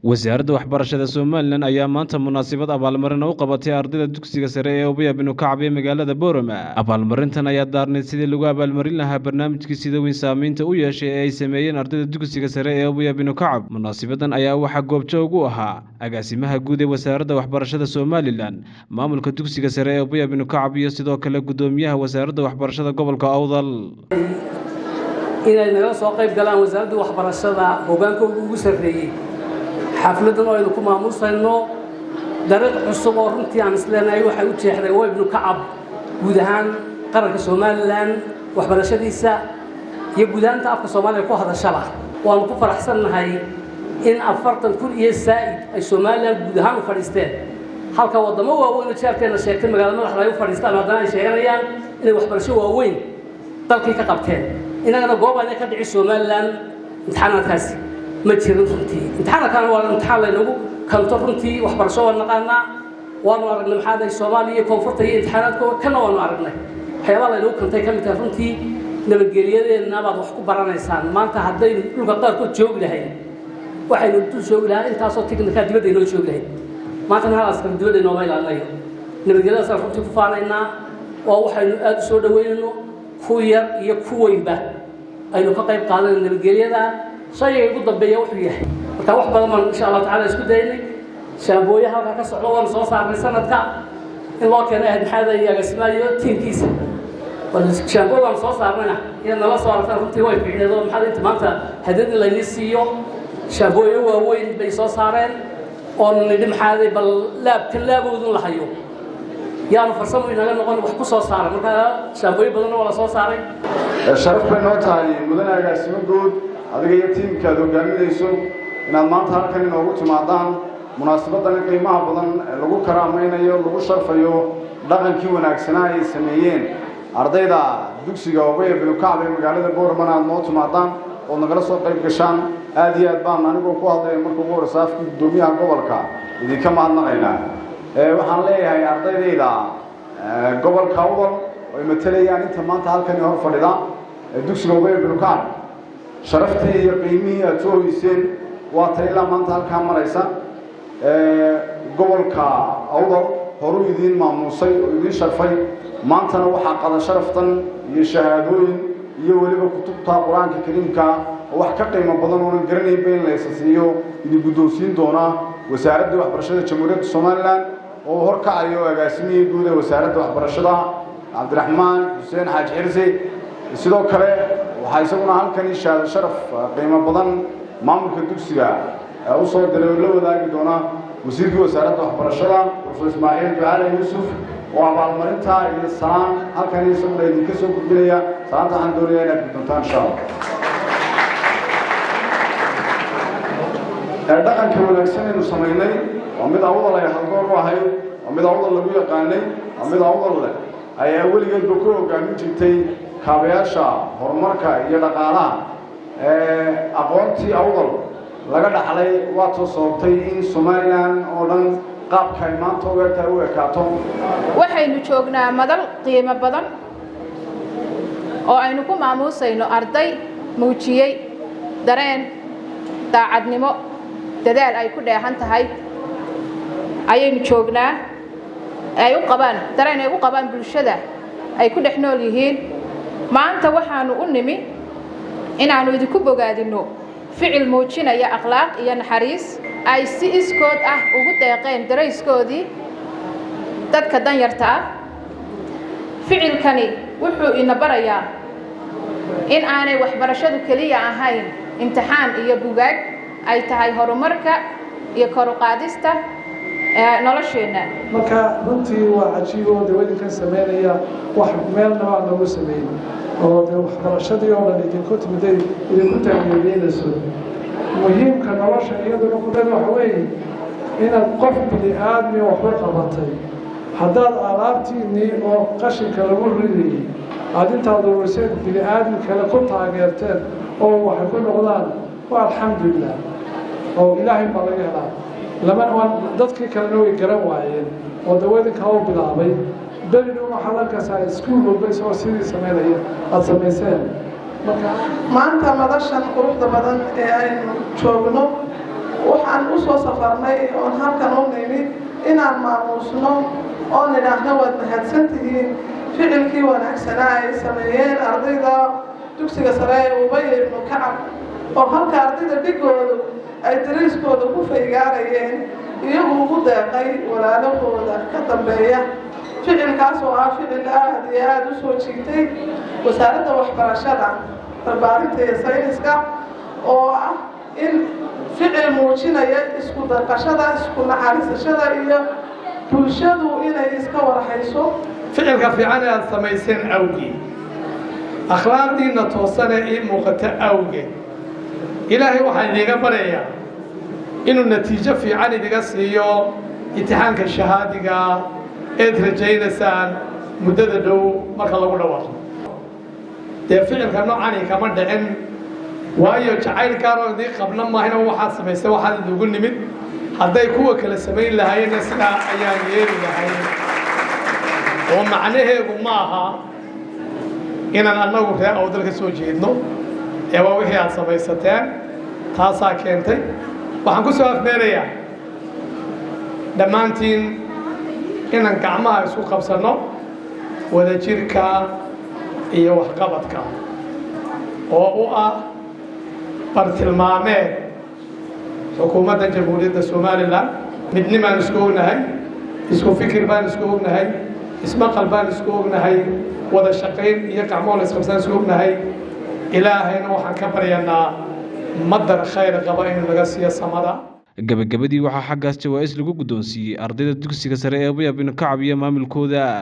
wasaaradda waxbarashada Soomaaliland ayaa maanta munaasabad abaalmarin u qabatay ardayda dugsiga sare ee Obiya binu Kacab ee magaalada Boorama. Abaalmarintan ayaa daarneyd sidii lagu abaalmarin lahaa barnaamijkii sida weyn saameynta u yeeshay ee ay sameeyeen ardayda dugsiga sare ee Obiya binu Kacab. Munaasabadan ayaa waxa goobjoog u ahaa agaasimaha guud ee wasaaradda waxbarashada Soomaaliland, maamulka dugsiga sare ee Obiya binu Kacab iyo sidoo kale gudoomiyaha wasaaradda waxbarashada gobolka Awdal. inay naga soo qayb galaan wasaaradda waxbarashada hogaankooda ugu sareeyay xafladan oo aynu ku maamusayno dariiq cusub oo runtii aan isleenahay waxay u jeexday Obiya binu Kacab guud ahaan qaranka Soomaaliland waxbarashadiisa iyo guud ahaan afka Soomaaliya ku hadashada waan ku faraxsanahay in 40,000 iyo saa'id ay Soomaaliland guud ahaan u fadhiisteen halka wadamo waaweyn oo jeerkeena sheegtay magaalada madaxda ay u fadhiistaan haddana ay sheeganayaan inay waxbarasho waaweyn dalkii ka qabteen inagana goobaha ka dhici Soomaaliland imtixaanaadkaasi ma jirin runtii imtixaankan waa imtixaan la inagu kanto runtii waxbarasho waan naqaanaa waan aragnay maxaa ay Soomaaliya koonfurta iyo imtixaanaadkooda kana waan aragnay waxyaabo la inagu kantay ka mid ah runtii nabadgelyadeena baad wax ku baranaysaan maanta hadday dhulka qaarkood joogi lahayn waxaynu intuu joogi lahaa intaasoo tiknika dibadda inoo joogi lahayn maanta halaas kan dibadda inoo maylaalnayo nabadgelyadaas aan runtii ku faanaynaa oo waxaynu aad u soo dhaweynayno ku yar iyo ku weynba aynu ka qayb qaadanayno nabadgelyada shayga ugu dambeeya wuxuu yahay marka wax badan baan insha Allah taala isku daynay shaambooyaha halka ka socdo waan soo saarnay sanadka in loo keenay maxaad ay agaasimayo tiimkiisa shaambooyada waan soo saarnayna in nala soo arkaan runtii way fiicneedo maxaad inta maanta hadii la siyo shaambooyo waaweyn bay soo saareen oo nidhi maxaad bal laaboodu la hayo yaanu farsamo inaga noqon wax ku soo saaray marka shaambooyo badan oo la soo saaray sharaf bay noo tahay mudane agaasimo guud adiga iyo tiimkaad hogaaminayso inaad maanta halkan inoogu timaadaan munaasabadan qiimaha badan lagu karaamaynayo lagu sharfayo dhaqankii wanaagsanaa ay sameeyeen ardayda dugsiga Obiya binu Kacab ee magaalada Boorama aad noo timaadaan oo nagala soo qayb gashaan aad iyo aad baan anigoo ku hadlay markuu ugu horsaafkii gudoomiyaha gobolka idinka mahadnaqaynaa waxaan leeyahay ardaydayda gobolka Awdal oo matalayaan inta maanta halkan hor fadhida dugsiga Obiya binu Kacab sharaftii iyo qiimihii aad soo hoyseen waa tayla maanta halka maraysa gobolka Awdal horu idin maamusay oo idin sharfay maantana waxa qadan sharaftan iyo shahaadooyin iyo waliba kutubta Quraanka Kariimka wax ka qiimo badan oo garanay been la isasiyo idin guddoonsiin doona wasaaradda waxbarashada Jamhuuriyadda Soomaaliland oo horkacayo agaasimiye guud ee wasaaradda waxbarashada Cabdiraxmaan Xuseen Xaaji Xirsi sidoo kale waxay isaguna halkan sharaf qiimo badan maamulka dugsiga u soo diray la wadaagi doona wasiirka wasaaradda waxbarashada Professor Ismaaciil Ducaale Yuusuf oo abaalmarinta iyo salaan halkan isaguna idinka soo gudbinaya salaanta aan doonayaa inaad guddoontaan insha Allah dhaqanka wanaagsan ee sameynay waa mid Awdal ay halgoor u ahayd waa mid Awdal lagu yaqaanay waa mid Awdal ayaa weligeed ku hogaamin jirtay kaabayaasha horumarka iyo dhaqaalaha aqoontii Awdal laga dhaxlay waa toosoontay in Soomaaliland oo dhan qaabka ay maanta u ekaato waxaynu joognaa madal qiimo badan oo aynu ku maamusayno arday muujiyay dareen daacadnimo dadaal ay ku dheehan tahay ayaynu joognaa ay u qabaan dareen ay u qabaan bulshada ay ku dhex nool yihiin maanta waxaanu u nimi inaanu idinku bogaadino ficil muujinaya akhlaaq iyo naxariis ay si iskood ah ugu deeqeen darayskoodii dadka danyarta ah ficilkani wuxuu ina barayaa in aanay waxbarashadu kaliya ahayn imtixaan iyo bugaag ay tahay horumarka iyo kor u qaadista nolosheena marka runtii waa cajiib oo dawladda sameynaya wax meelna waa lagu sameeyay oo waxbarashadii oo dhan idinku timiday idinku taageerayso muhiimka nolosha iyaduna ku dhan waxa weeye inaad qof bini aadmi wax u qabatay haddaad alaabtiinii oo qashinka lagu ridayay aad intaad ururseen bini aadmi kale ku taageerteen oo waxay ku noqdaan waa alxamdulillah oo ilaahay baa laga helaa lama dadkii kalena way garan waayeen oo dawadinka u bilaabay berina waxaa la kasaa iskuul walba isagoo sidii sameynaya aad samayseen maanta madashan quruxda badan ee aynu joogno waxaan u soo safarnay oon halkan u nimid inaan maamuusno oo nidhaahno waad mahadsantihiin ficilkii wanaagsanaa ay sameeyeen ardayda dugsiga sare ee Ubay ibnu Kacab oo halka ardayda dhigoodu ay dariiskooda ku faygaarayeen iyagu ugu deeqay walaalahooda ka dambeeya ficilkaas oo ah ficil aad iyo aad u soo jiitay wasaaradda waxbarashada barbaarinta iyo sayniska oo ah in ficil muujinaya isku darqashada isku naxariisashada iyo bulshadu inay iska warhayso ficilka fiican ee aad samayseen awgeed akhlaaqdiina toosan ee muuqata awgeed ilaahay waxaan idiga baryayaa inuu natiijo fiican idiga siiyo imtixaanka shahaadiga eed rajaynaysaan muddada dhow marka lagu dhawaaqo dee ficilka noocani kama dhicin waayo jacaylkaan oo idii qabna maahina waxaad samaysay waxaad idigu nimid hadday kuwa kale samayn lahaayeenna sidaa ayaan yeeli lahayn oo macnaheedu ma aha inaan annagu ree awdal ka soo jeedno ee waa wixii aad samaysateen taasaa keentay waxaan ku soo afmeerayaa dhammaantiin inaan gacmaha isku qabsanno wadajirka iyo waxqabadka oo u ah bartilmaameed xukuumadda jamhuuriyadda Somaliland midnimaan isku ognahay isku fikir baan isku ognahay ismaqal baan isku ognahay wada shaqayn iyo gacmo la isqabsan isku ognahay ilaahayna waxaan ka baryanaa madar khayr qaba inuu naga siiyo samada gabagabadii waxaa xaggaas jawaa'is lagu guddoonsiiyey ardayda dugsiga sare ee Ubay ibnu Kacab iyo maamulkooda